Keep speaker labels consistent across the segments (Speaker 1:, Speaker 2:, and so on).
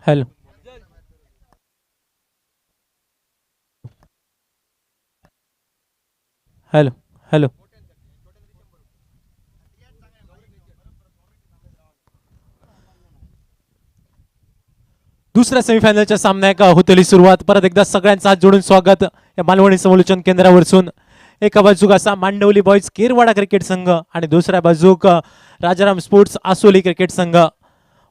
Speaker 1: Hello hello hello दुसऱ्या सेमीफायनलच्या सामन्याक होतेली सुरुवात. परत एकदा सगळ्यांचा हात जोडून स्वागत या मालवणी समालोचन केंद्रावरसून. एका बाजूक असा मांडवली बॉयज केरवाडा क्रिकेट संघ आणि दुसऱ्या बाजूक राजाराम स्पोर्ट्स आसोली क्रिकेट संघ.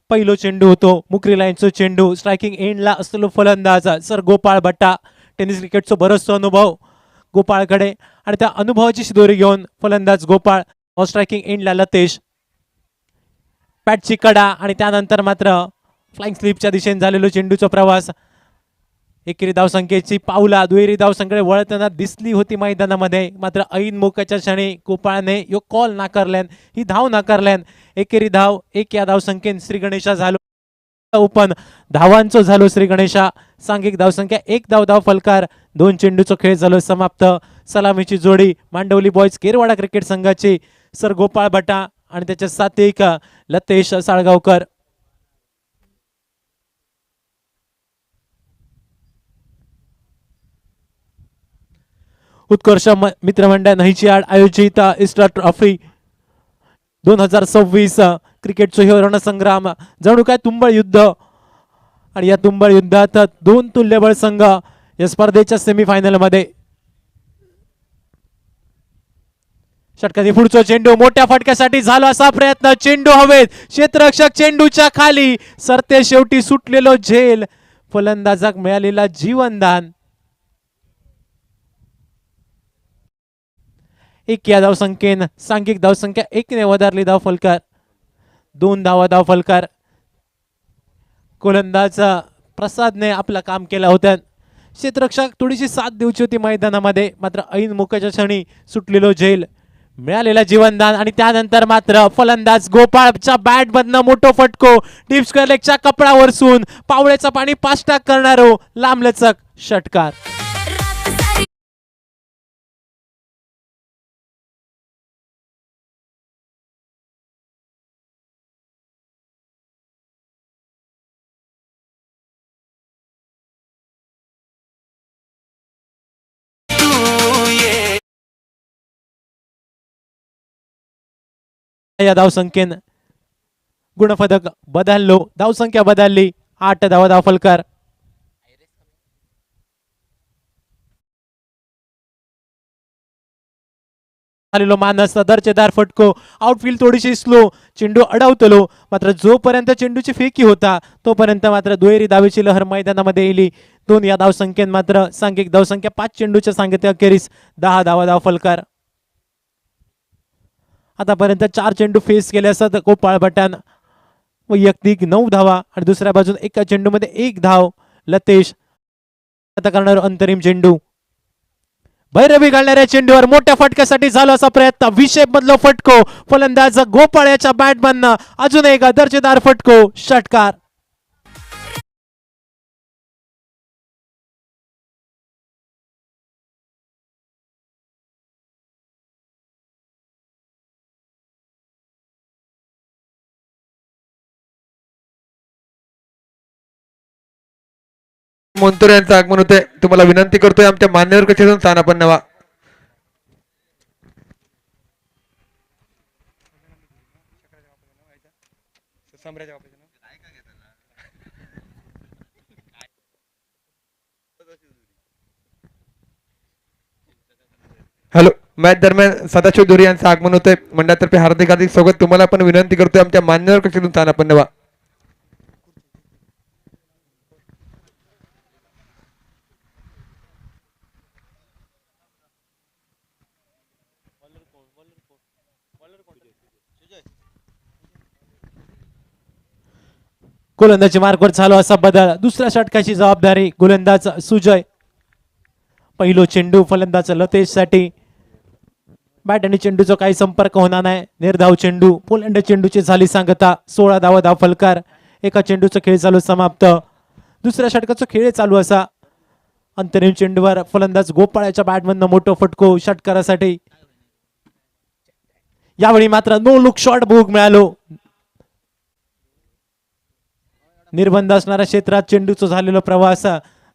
Speaker 1: पहिलो चेंडू होतो मुकरी लाईनचो चेंडू. स्ट्रायकिंग एंडला असलेलो फलंदाज सर गोपाळ भट्टा. टेनिस क्रिकेटचो बरोचसो अनुभव गोपाळकडे आणि त्या अनुभवाची शिदोरी घेऊन फलंदाज गोपाळ. स्ट्रायकिंग एंडला लतेश. पॅटची कडा आणि त्यानंतर मात्र फ्लाइंग स्लिपच्या दिशेने झालेलो चेंडूचा प्रवास. एकेरी धावसंख्येची पावला दुहेरी धावसंख्येकडे वळताना दिसली होती मैदानामध्ये, मात्र ऐन मोक्याच्या क्षणी गोपाळने यो कॉल नाकारल्यान, ही धाव नाकारल्यान एकेरी धाव एक या धावसंख्येन श्री गणेशा झालो ओपन धावांचो झालो श्री गणेशा. सांघिक धावसंख्या एक धाव फलकार. दोन चेंडूचो खेळ झालो समाप्त. सलामीची जोडी मांडवली बॉयज केरवाडा क्रिकेट संघाची सर गोपाळ भट्टा आणि त्याच्या साथिक लतेश साळगावकर. उत्कर्ष मित्रमंडळ नहिचियाड आयोजित इस्टर ट्रॉफी 2026 क्रिकेटचो ह्यो रणसंग्राम जणू काय तुंबळ युद्ध. आणि या तुंबळ युद्धात दोन तुल्यबळ संघ या स्पर्धेच्या सेमीफायनल मध्ये. षटकांनी पुढचा चेंडू मोठ्या फटक्यासाठी झाला असा प्रयत्न. चेंडू हवेत, क्षेत्ररक्षक चेंडूच्या खाली सरते शेवटी सुटलेलो झेल. फलंदाजाक मिळालेला जीवनदान. एक या धावसंख्येन सांघिक धावसंख्या एकने वधारली धाव फलकार. दोन धाव फलकार. गोलंदाज प्रसादने आपलं काम केलं होतं. क्षेत्ररक्षक थोडीशी साथ देऊची होती मैदानामध्ये, मात्र ऐन मुखाच्या क्षणी सुटलेलो झेल. मिळालेला जीवनदान आणि त्यानंतर मात्र फलंदाज गोपाळच्या बॅट मधनं मोठो फटको. डीप स्क्वेअर लेगच्या कपडावरसून पावळेचा पाणी पास्टाक करणारो लांबलचक षटकार. या धावसंख्येन गुणफलक बदललो. धावसंख्या बदलली. 8 धाव फलकार. आलेलो मानस दर्जेदार फटको. आउटफील्ड थोडीशी स्लो. चेंडू अडवतलो, मात्र जोपर्यंत चेंडूची फेकी होता तोपर्यंत मात्र दुहेरी धावेची लहर मैदानामध्ये येली. दोन या धावसंख्येन मात्र सांघिक धावसंख्या 5 चेंडूच्या सांगितल्या अखेरीस 10 धाव फलकार. आतापर्यंत 4 चेंडू फेस केले असतात गोपाळ भट्टान. वैयक्तिक 9 धावा आणि दुसऱ्या बाजून एका चेंडूमध्ये 1 धाव लतेश. आता करणार अंतरिम चेंडू. भैरवी घालणाऱ्या चेंडूवर मोठ्या फटक्यासाठी झाला असा प्रयत्न. विशेप मधलो फटको. फलंदाज गोपाळ याच्या बॅट मधनं अजून एक दर्जेदार फटको. षटकार.
Speaker 2: मोंतूर यांचं आगमन होते. तुम्हाला विनंती करतोय आमच्या मान्यवर कचेतून स्थान आपण नवा. हॅलो, मॅच दरम्यान सदाशिव धुरी यांचं आगमन होते. मंडळातर्फे हार्दिक हार्दिक स्वागत. तुम्हाला पण विनंती करतोय आमच्या मान्यवर कचेतून स्थान आपण नवा.
Speaker 1: गोलंदाजी मार्कवर चालू असा बदल. दुसऱ्या षटकाची जबाबदारी गोलंदाज सुजय. पहिलो चेंडू फलंदाज लतेशसाठी. बॅट आणि चेंडूचा काही संपर्क होणार नाही. निर्धाव चेंडू. पोलंड चेंडूची झाली सांगता. 16 धावा धाव फलकार. एका चेंडूचा खेळ चालू समाप्त. दुसऱ्या षटकाचा खेळ चालू असा. अंतरिम चेंडूवर फलंदाज गोपाळाच्या बॅटमधनं मोठं फटको षटकारासाठी. यावेळी मात्र नो लुक शॉट भोग मिळालो. निर्बंध असणाऱ्या क्षेत्रात चेंडूचा झालेला प्रवास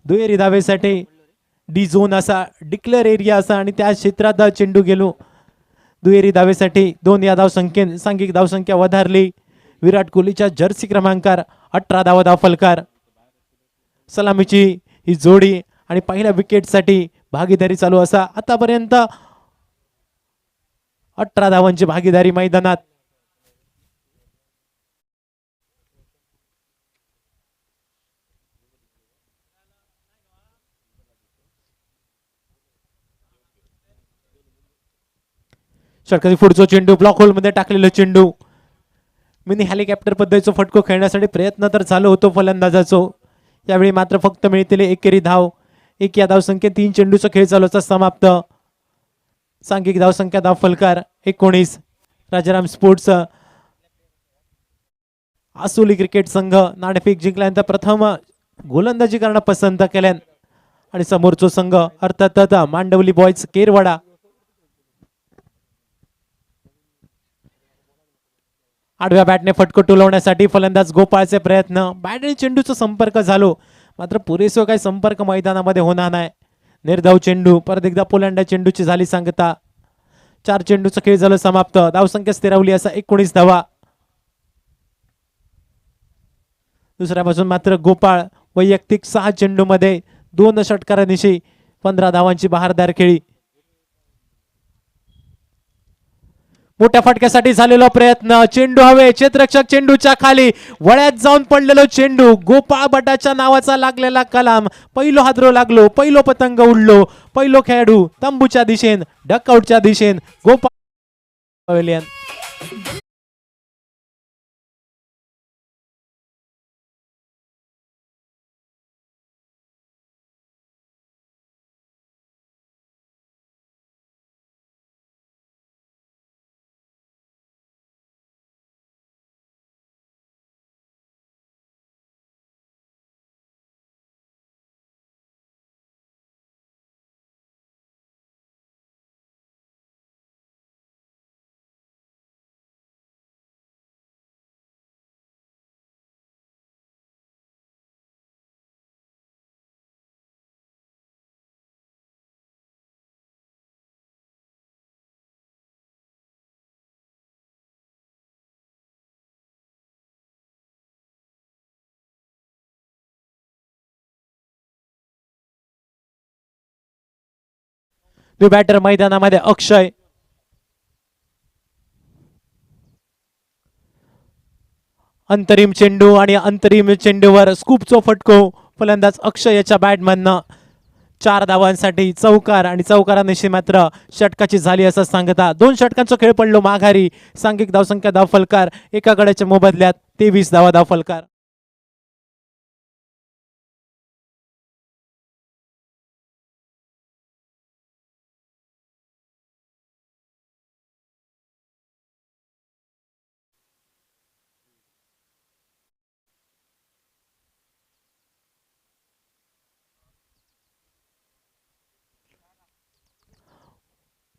Speaker 1: दुहेरी धावेसाठी. डी झोन असा डिक्लेअर एरिया असा आणि त्या क्षेत्रात चेंडू गेलो. दुहेरी धावेसाठी 2 या धावसंख्येन सांघिक धावसंख्या वधारली. विराट कोहलीच्या जर्सी क्रमांकार 18 धावा धाव फलकार. सलामीची ही जोडी आणि पहिल्या विकेटसाठी भागीदारी चालू असा. आतापर्यंत 18 धावांची भागीदारी मैदानात. षटकाची पुढचा चेंडू ब्लॉक होल मध्ये टाकलेला चेंडू. मिनी हेलिकॉप्टर पद्धतीचा फटको खेळण्यासाठी प्रयत्न तर चालू होतो फलंदाजाचो. यावेळी मात्र फक्त मिळतील एकेरी धाव. 1 या धावसंख्येत 3 चेंडूचा खेळ चालू असता समाप्त. सांघिक धावसंख्या धाव फलकार 19. राजाराम स्पोर्ट्स आसोली क्रिकेट संघ नाणेफेक जिंकल्यानंतर प्रथम गोलंदाजी करणं पसंत केल्यान आणि समोरचो संघ अर्थातच मांडवली बॉयज केरवाडा. आडव्या बॅटने फटको टोलवण्यासाठी फलंदाज गोपाळचे प्रयत्न. बॅट आणि चेंडूचा संपर्क झालो मात्र पुरेसो काही संपर्क मैदानामध्ये होणार नाही. निर्धाव चेंडू. परत एकदा पोलंड चेंडूची झाली सांगता. 4 चेंडूचा खेळ झालं समाप्त. धावसंख्या स्थिरावली असा 19 धावा. दुसऱ्या बाजून मात्र गोपाळ वैयक्तिक 6 चेंडूमध्ये 2 षटकारानिशी 15 धावांची बहारदार खेळी. मोठ्या फटक्यासाठी झालेला प्रयत्न. चेंडू हवे. क्षेत्ररक्षक चेंडूच्या खाली. वळ्यात जाऊन पडलेलो चेंडू. गोपाळ भटाच्या नावाचा लागलेला कलाम. पहिलो हादरो लागलो. पहिलो पतंग उडलो. पहिलो खेळाडू तंबूच्या दिशेन डकआउटच्या दिशेन गोपाळ पवेलियन. न्यू बॅटर मैदानामध्ये अक्षय. अंतरिम चेंडू आणि अंतरिम चेंडूवर स्कूपचो फटको. फलंदाज अक्षय याच्या बॅटमधनं 4 धावांसाठी चौकार आणि चौकारानिशी मात्र षटकाची झाली असं सांगता. 2 षटकांचा खेळ पडलो माघारी. सांघिक धावसंख्या धाव फलकार. एका गड्याच्या मोबदल्यात 23 धावा धाव फलकार.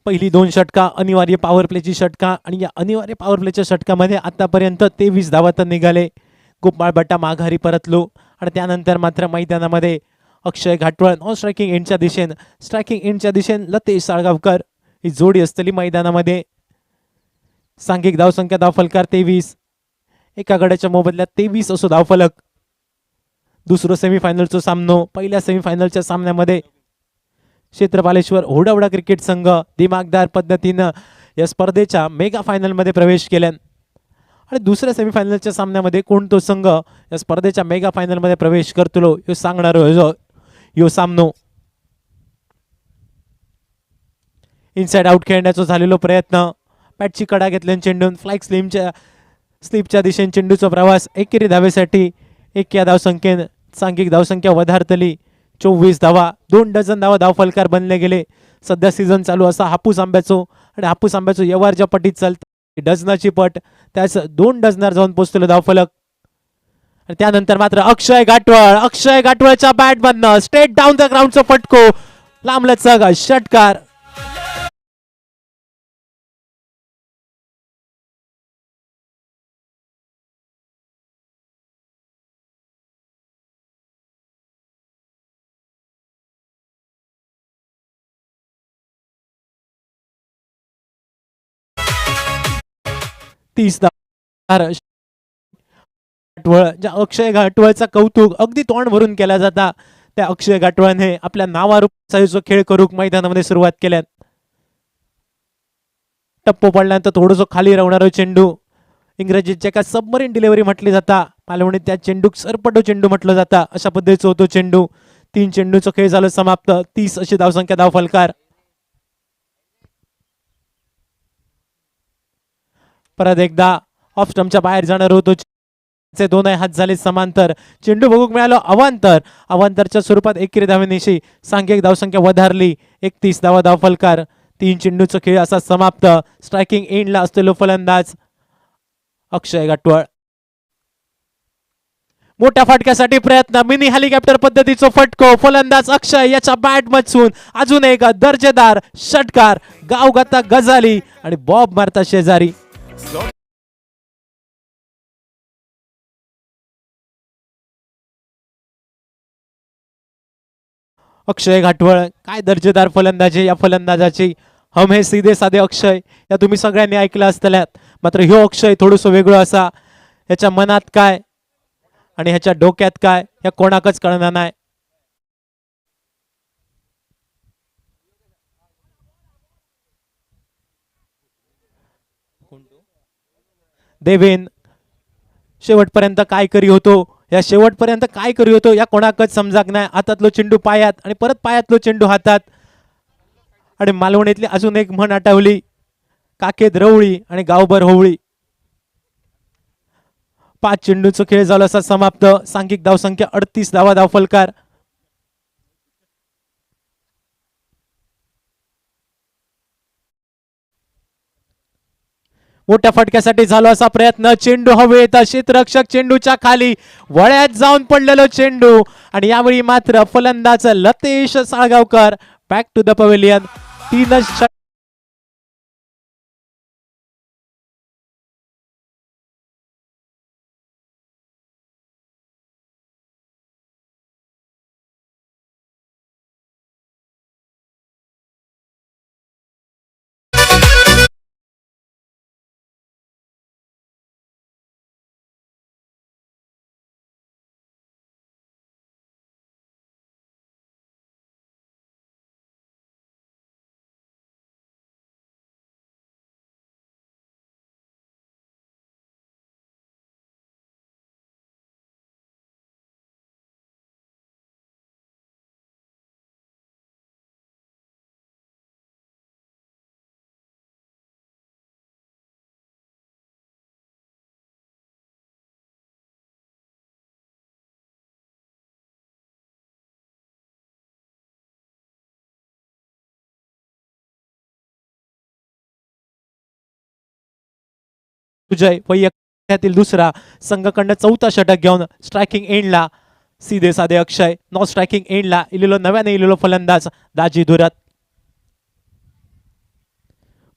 Speaker 1: पहिली 2 षटका अनिवार्य पॉवर प्लेची षटका आणि या अनिवार्य पॉवर प्लेच्या षटकामध्ये आतापर्यंत 23 धावा तर निघाले. गोपाळ भट्टा माघारी परतलो आणि त्यानंतर मात्र मैदानामध्ये अक्षय घाटवळ नॉन स्ट्रायकिंग एंडच्या दिशेन स्ट्रायकिंग एंडच्या दिशेन लतेश साळगावकर ही जोडी असतली मैदानामध्ये. सांघिक धावसंख्या धावफलकार 23. एका गड्याच्या मोबदल्यात 23 असो धावफलक. दुसरं सेमीफायनलचा सामनो. पहिल्या सेमीफायनलच्या सामन्यामध्ये क्षेत्रपालेश्वर होडावडा क्रिकेट संघ दिमागदार पद्धतीनं या स्पर्धेच्या मेगा फायनलमध्ये प्रवेश केल्यान आणि दुसऱ्या सेमीफायनलच्या सामन्यामध्ये कोणतो संघ या स्पर्धेच्या मेगा फायनलमध्ये प्रवेश करतलो हे सांगणार यो सामनो. इनसाइड आउट खेळण्याचा झालेलो प्रयत्न. पॅटची कडा घेतल्यान चेंडून फ्लाइक स्लिपच्या दिशेने चेंडूचा प्रवास. एकेरी धावेसाठी 1 या धावसंख्येन सांघिक धावसंख्या वधारतली. 24 धावा, 2 डझन धावा धावफलकार बनले गेले. सध्या सीझन चालू असा हापूस आंब्याचो आणि हापूस आंब्याचो व्यवहार ज्या पटीत चालतं डझनाची पट त्याच 2 डझनार जाऊन पोहोचलेलो धावफलक. आणि त्यानंतर मात्र अक्षय गाठवळच्या बॅट मधनं स्ट्रेट डाऊन द ग्राउंडचा फटको, लांबलचक षटकार. ज्या अक्षय गाठवळचा कौतुक अगदी तोंड भरून केला जाता त्या अक्षय गाठवळने आपल्या नावारूपाचा खेळ करूक मैदानामध्ये सुरुवात केल्यात. टप्पो पडल्यानंतर थोडंसं खाली राहणारा चेंडू, इंग्रजीत जे काय सबमरीन डिलिव्हरी म्हटली जाता, मालवणीत त्या चेंडूक सरपटो चेंडू म्हटलं जाता, अशा पद्धतीचा होतो चेंडू. 3 चेंडूचा खेळ झालं समाप्त. 30 अशी धावसंख्या धावफलकार. परत एकदा ऑफ स्टंपच्या बाहेर जाणार होतो, दोनही हात झाले समांतर. चेंडू बघूक मिळालो अवांतरच्या स्वरूपात एकेरी धावेनिशी सांघिक धावसंख्या वधारली. 31 धावा धावफलकार. 3 चेंडूचा खेळ असा समाप्त. स्ट्रायकिंग एंडला असलेलो फलंदाज अक्षय गाठवळ. मोठ्या फटक्यासाठी प्रयत्न, मिनी हेलिकॉप्टर पद्धतीचा फटको, फलंदाज अक्षय याच्या बॅट मधून अजून एक दर्जेदार षटकार. गावगाता गजाली आणि बॉब मारता शेजारी. अक्षय गाठवळ काय दर्जेदार फलंदाजी या फलंदाजाची. हम हे सीधे साधे अक्षय या तुम्ही सगळ्यांनी ऐकलं असतल्यात. मात्र ह्यो अक्षय थोडंसं वेगळं असा. ह्याच्या मनात काय आणि ह्याच्या डोक्यात काय या कोणाकच कळणार नाही. देवेन शेवटपर्यंत काय करी होतो, या शेवटपर्यंत काय करी होतो या कोणाकच समजाक नाही. हातातलो चेंडू पायात आणि परत पायातलो चेंडू हातात. आणि मालवणीतली अजून एक म्हण आठवली, काकेत रवळी आणि गावभर होवळी. 5 चेंडूचा खेळ झाला असा समाप्त. सांघिक धावसंख्या 38 धावा धावफलकार. मोठ्या फटक्यासाठी झाला असा प्रयत्न. चेंडू हवेत, क्षेत्ररक्षक चेंडूच्या खाली वळ्यात जाऊन पडलेलो चेंडू. आणि यावेळी मात्र फलंदाज Latesh Salgaonkar back to the pavilion. 3 विजय वैयक्तिक दुसरा, संघखंड 4था षटक घेऊन स्ट्रायकिंग एंडला सीधे साधे अक्षय. नॉन स्ट्रायकिंग एंडला इलेलो नव्याने इलेलो फलंदाज दाजी धुरत.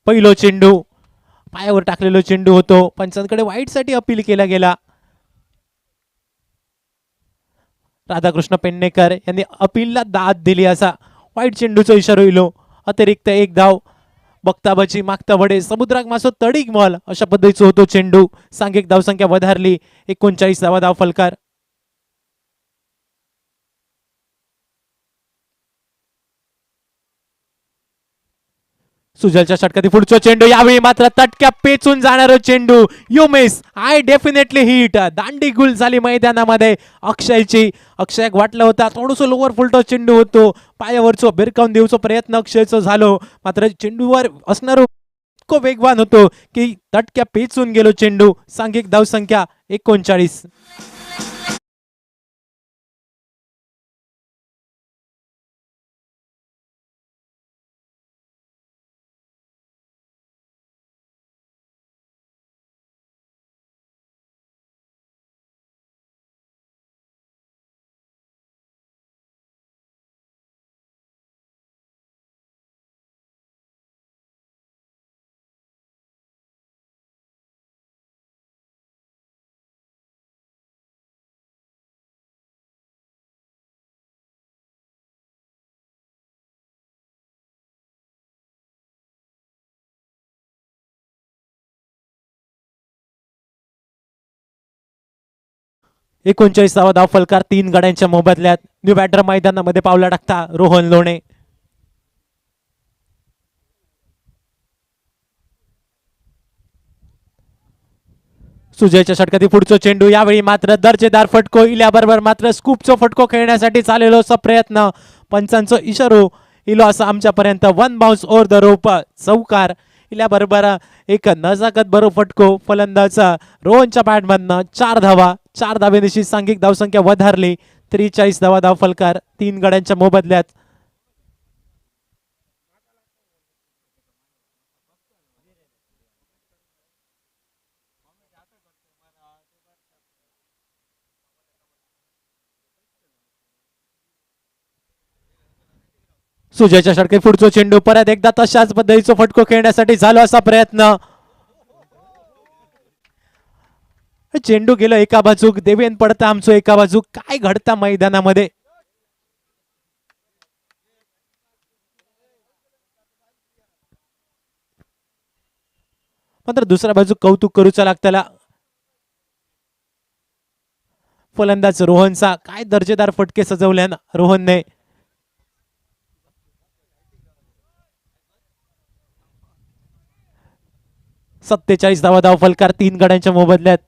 Speaker 1: पहिलो चेंडू पायावर टाकलेलो चेंडू होतो. पंचांकडे वाईट साठी अपील केला गेला. राधाकृष्ण पेडणेकर यांनी अपीलला दाद दिली असा वाईट चेंडूचा इशारा इलो. अतिरिक्त 1 धाव. बघता मागता वडे समुद्राक मासो तडीक मॉल अशा पद्धतीचा होतो चेंडू. सांघिक धावसंख्या वधारली. 39 धावा धावफलकार. सुजलच्या षटकातील पुढचा चेंडू. यावेळी मात्र तटक्या पेचून जाणारा चेंडू. You miss, I definitely hit. दांडी गुल झाली मैदानामध्ये अक्षयची. अक्षयक वाटलं होता थोडंसं लोवर फुलटो चेंडू होतो. पायावरचो भिरकावून देऊचो प्रयत्न अक्षयचो झालो. मात्र चेंडूवर असणार इतको वेगवान होतो की तटक्या पेचून गेलो चेंडू. सांघिक धावसंख्या 39. 39वा धाव फलकार 3 गड्यांच्या मोबदल्यात. न्यू बॅटर मैदानामध्ये पावला टाकता रोहन लोणे. सुजयच्या षटकातील पुढचा चेंडू, यावेळी मात्र दर्जेदार फटको इल्याबरोबर मात्र स्कूपचा फटको खेळण्यासाठी चाललेलो असा प्रयत्न. पंचांचा इशारो इलो असा आमच्यापर्यंत. 1 बाउन्स ओव्हर द रोप, चौकार. इल्याबरोबर एक नजाकत बरो फटको फलंदाजा रोहनच्या बॅटमधनं. 4 धावा, 4 धावेनिशी सांघिक धावसंख्या वधारली. 43 धावा धाव फलकार 3 गड्यांच्या मोबदल्यात. सुजयच्या षटके पुढचा चेंडू, परत एकदा तशाच पद्धतीचा फटको खेळण्यासाठी झालो असा प्रयत्न. चेंडू गेलो एका बाजूक, देवेन पडता आमचो एका बाजूक. काय घडता मैदानामध्ये? मात्र दुसऱ्या बाजूक कौतुक करूचा लागतला फलंदाज रोहनचा. काय दर्जेदार फटके सजवल्यान रोहनने. सत्तेचाळीस धावा धाव फलकार 3 गड्यांच्या मोबदल्यात.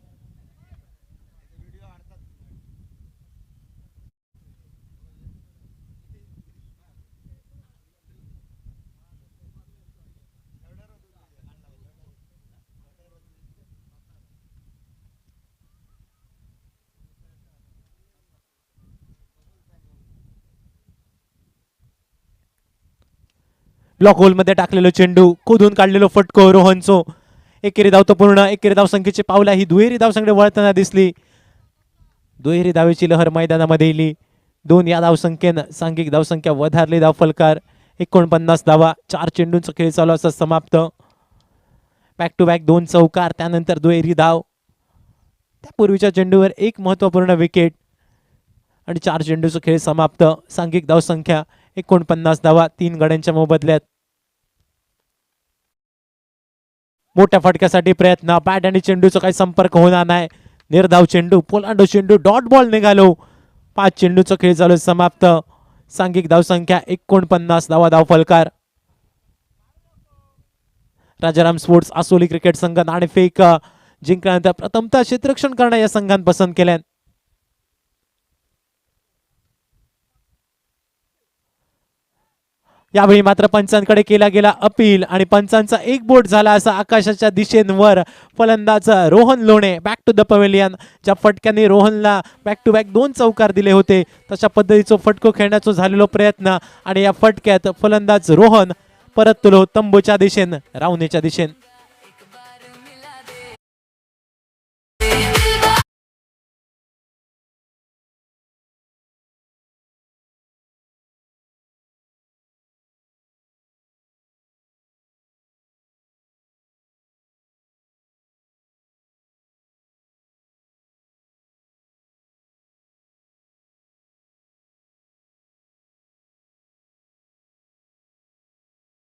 Speaker 1: ब्लॉक होल मध्ये टाकलेलो चेंडू, खोदून काढलेलो फटको रोहनचो. एकेरी धाव तो पूर्ण. एकेरी धाव संख्येची पावला ही दुहेरी धाव संख्येकडे वळताना दिसली. दुहेरी धावेची लहर मैदानामध्ये येली. 2 या धावसंख्येनं सांघिक धावसंख्या वधारली. धाव फलकार 49 धावा. 4 चेंडूंचा खेळ चालू असा समाप्त. बॅक टू बॅक 2 चौकार, त्यानंतर दुहेरी धाव. त्यापूर्वीच्या चेंडूवर एक महत्वपूर्ण विकेट आणि 4 चेंडूचा खेळ समाप्त. सांघिक धावसंख्या 49 धावा 3 गड्यांच्या मोबदल्यात. मोठ्या फटक्यासाठी प्रयत्न. बॅट आणि चेंडूचा काही संपर्क होणार नाही. निर्धाव चेंडू, पोलांडो चेंडू, डॉट बॉल निघालो. 5 चेंडूचा खेळ झालो समाप्त. सांघिक धावसंख्या 49 धावा धाव फलकार. राजाराम स्पोर्ट्स आसोली क्रिकेट संघ नाणेफेक जिंकल्यानंतर प्रथमतः क्षेत्ररक्षण करणं या संघान पसंत केल्यान. यावेळी मात्र पंचांकडे केला गेला अपील आणि पंचांचा एक बोट झाला असा आकाशाच्या दिशेवर. फलंदाज Rohan Lone back to the pavilion. ज्या फटक्याने रोहनला बॅक टू बॅक 2 चौकार दिले होते तशा पद्धतीचा फटको खेळण्याचा झालेला प्रयत्न आणि या फटक्यात फलंदाज रोहन परतलो तंबूच्या दिशेन, रावणीच्या दिशेन.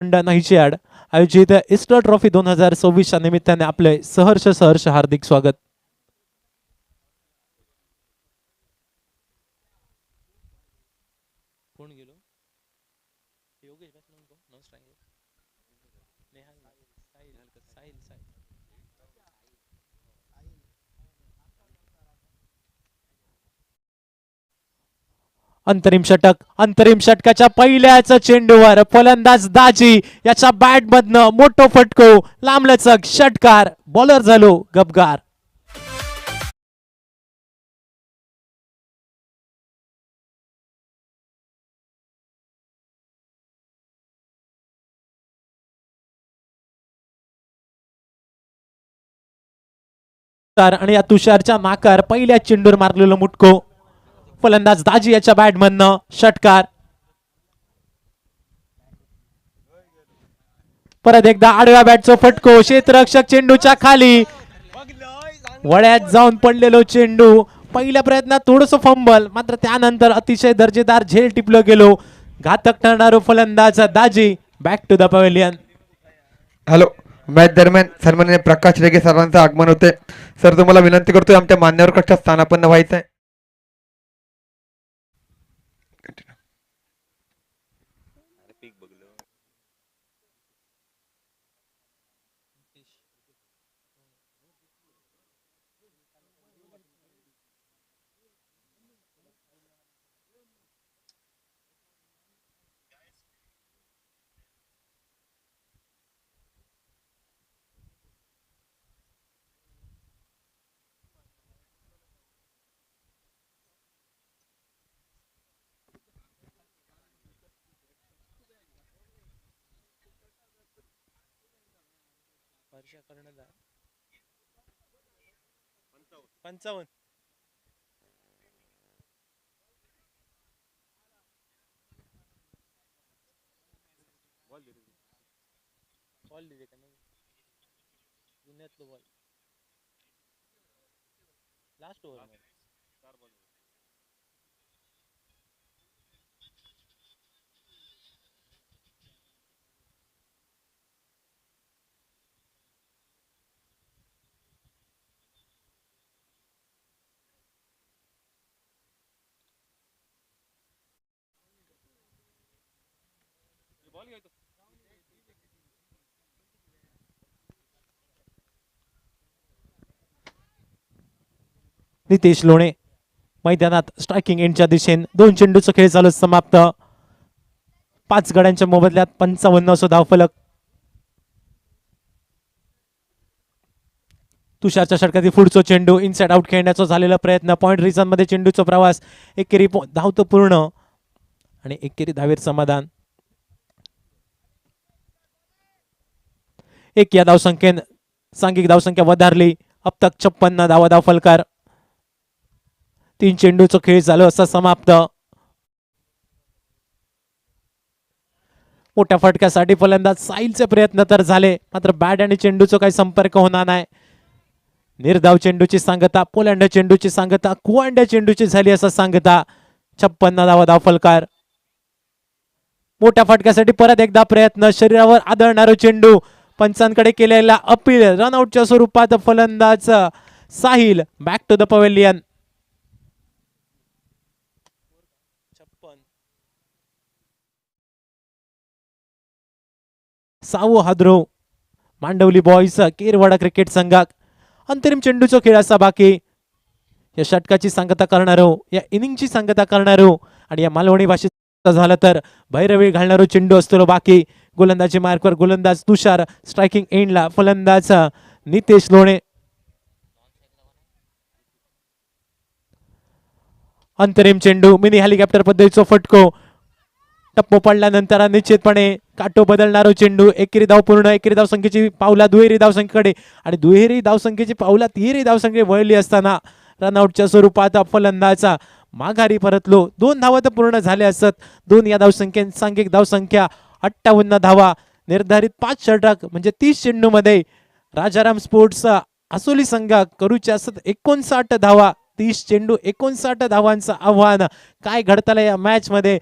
Speaker 1: नाहीची ॲड आयोजित ईस्टर ट्रॉफी 2026च्या निमित्ताने आपले सहर्ष हार्दिक स्वागत. अंतरिम षटकाच्या पहिल्याच चेंडूवर फलंदाज दाजी याच्या बॅट मधनं मोठो फटको, लांबलचक षटकार. बॉलर झालो गबगार. आणि या तुषारच्या नाकार पहिल्या चेंडूवर मारलेलो मुटको. फलंदाज दाजी याच्या बॅटमधनं षटकार. परत एकदा आडव्या बॅटचा फटको. क्षेत्ररक्षक चेंडूच्या खाली, वळ्यात जाऊन पडलेलो चेंडू. पहिल्या प्रयत्नात थोडस फंबल, मात्र त्यानंतर अतिशय दर्जेदार झेल टिपलो गेलो. घातक ठरणारो फलंदाज Daji back to the pavilion.
Speaker 2: Hello match दरम्यान सन्माननीय प्रकाश रेगे सरांचं आगमन होते. सर तुम्हाला विनंती करतोय आमच्या मान्यवर कक्षात स्थानापन्न व्हायचं आहे.
Speaker 1: पंचावन्न. बॉल दिले का नाही? जुन्यातलं बॉल लास्ट ओव्हर मध्ये. नितेश लोणे मैदानात स्ट्रायकिंग एंडच्या दिशेने 2 चेंडूचा खेळ झालं समाप्त. 5 गड्यांच्या मोबदल्यात 55 असो धावफलक. तुषारच्या षटकातील पुढचा चेंडू इनसाइड आउट खेळण्याचा झालेला प्रयत्न. पॉइंट रिझन मध्ये चेंडूचा प्रवास. एकेरी धावतो पूर्ण आणि एकेरी धावेर समाधान. एक या धावसंख्येन सांघिक धावसंख्या वधारली. अब तक 56 धावा धावफलकार. 3 चेंडूचा खेळ झालं असा समाप्त. मोठ्या फटक्यासाठी फलंदाज साहिलचे प्रयत्न तर झाले, मात्र बॅट आणि चेंडूचा काही संपर्क होणार नाही. निर्धाव चेंडूची सांगता, पोलांड्या चेंडूची सांगता, कुवांड्या चेंडूची झाली असं सांगता. 56 धावा धावफलकार. मोठ्या फटक्यासाठी परत एकदा प्रयत्न. शरीरावर आदळणारा चेंडू. पंचांकडे केलेला अपील रनआउटच्या स्वरूपात फलंदाज Sahil back to the pavilion. 6 हादरो मांडवली बॉयज केरवाडा क्रिकेट संघात. अंतरिम चेंडूचा खेळ असा बाकी. या षटकाची सांगता करणारो, या इनिंगची सांगता करणारो आणि या मालवणी भाषेत झालं तर भैरवी घालणारो चेंडू असतो बाकी. गोलंदाजी मार्कवर गोलंदाज तुषार. स्ट्रायकिंग एंडला फलंदाज नितेश लोणे. अंतरिम चेंडू मिनी हेलिकॉप्टर पद्धतीचा फटको. टप्पो पडल्यानंतर निश्चितपणे काटो बदलणारो चेंडू. एकेरी धाव पूर्ण. एकेरी धाव संख्येची पावला दुहेरी धावसंख्येकडे आणि दुहेरी धावसंख्येची पावला तिहेरी धावसंख्ये वळली असताना रनआउटच्या स्वरूपात फलंदाजा माघारी परतलो. 2 धावा तर पूर्ण झाले असत. 2 या धावसंख्येत सांघिक धावसंख्या 58 धावा. निर्धारित 5 षटक म्हणजे 30 चेंडू मध्ये राजाराम स्पोर्ट्स आसोली संघ करूचे असत 59 धावा. 30 चेंडू 59 धावांचं आव्हान. काय घडतालं या मॅच मध्ये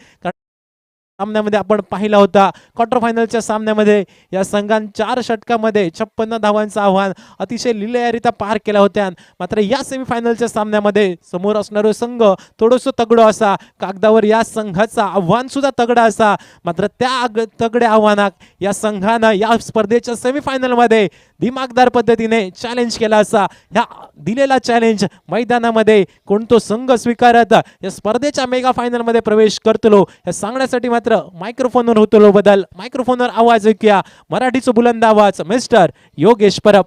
Speaker 1: सामन्यामध्ये आपण पाहिला होता. क्वार्टर फायनलच्या सामन्यामध्ये या संघान 4 षटकामध्ये 56 धावांचं आव्हान अतिशय लिलयारित्या पार केला होत्या. मात्र या सेमीफायनलच्या सामन्यामध्ये समोर असणारा संघ थोडंसं तगडो असा. कागदावर या संघाचा आव्हान सुद्धा तगडा असा. मात्र त्या तगड्या आव्हानाक या संघानं या स्पर्धेच्या सेमीफायनलमध्ये दिमागदार पद्धतीने चॅलेंज केला असा. ह्या दिलेला चॅलेंज मैदानामध्ये कोणतो संघ स्वीकारत या स्पर्धेच्या मेगा फायनल मध्ये प्रवेश करतलो हे सांगण्यासाठी मात्र मायक्रोफोनवर होतो बदल. मायक्रोफोनवर आवाज ऐकूया. मराठीचा बुलंद आवाज मिस्टर योगेश परब.